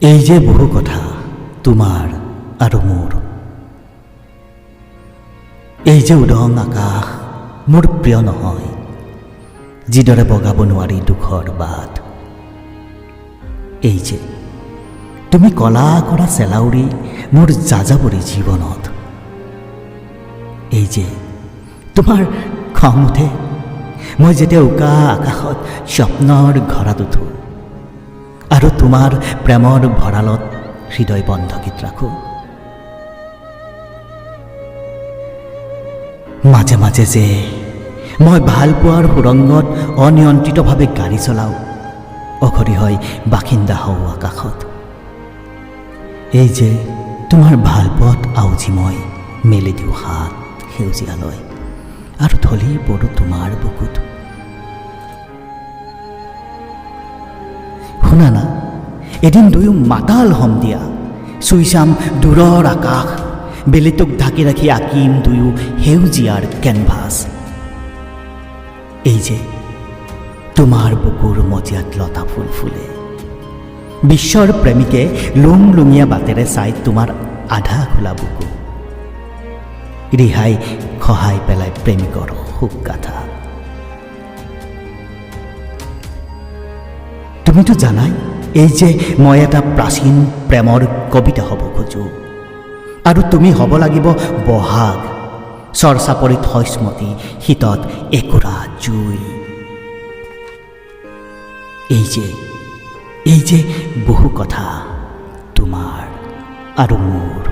এই যে বহু কথা তোমাৰ আৰু মোৰ, এই যে উদং আকাশ মোৰ প্ৰিয় নহয়, যিদৰে বগাব নোৱাৰি দুখৰ বাট। এই যে তুমি কলা কৰা চেলাউৰি মোৰ যাযাবৰী জীৱনত, এই যে তোমাৰ খং উঠে মই যেতিয়া উকা আকাশত স্বপ্নৰ ঘৰত উঠো আৰু তোমাৰ প্ৰেমৰ ভঁৰালত হৃদয় বন্ধকীত ৰাখোঁ। মাজে মাজে যে মই ভালপোৱাৰ সুৰংগত অনিয়ন্ত্ৰিতভাৱে গাড়ী চলাওঁ, অঘৰী হৈ বাসিন্দা হওঁ আকাশত। এই যে তোমাৰ ভালপোৱাত আউজি মই মেলি দিওঁ হাত সেউজীয়ালৈ আৰু ঢলি পৰোঁ তোমাৰ বুকুত। শুনা না, এদিন দুয়ো মাতাল হম দিয়া, চুই চাম দূৰৰ আকাশ, বেলিটোক ঢাকি ৰাখি আঁকিম দুয়ো সেউজীয়াৰ কেনভাছ। এই যে তোমাৰ বুকুৰ মজিয়াত লতা ফুল ফুলে, বিশ্বৰ প্ৰেমিকে লুং লুঙীয়া বাটেৰে চাই তোমাৰ আধা খোলা বুকু, ৰিহাই খহাই পেলাই প্ৰেমিকৰ শোক গাথা। তুমিতো জানাই এই যে মই এটা প্ৰাচীন প্ৰেমৰ কবিতা হ'ব খোজোঁ, আৰু তুমি হ'ব লাগিব বহাগ, চৰচাপৰিত হৈস্মতি, শীতত একুৰা জুই। এই যে বহু কথা তোমাৰ আৰু মোৰ।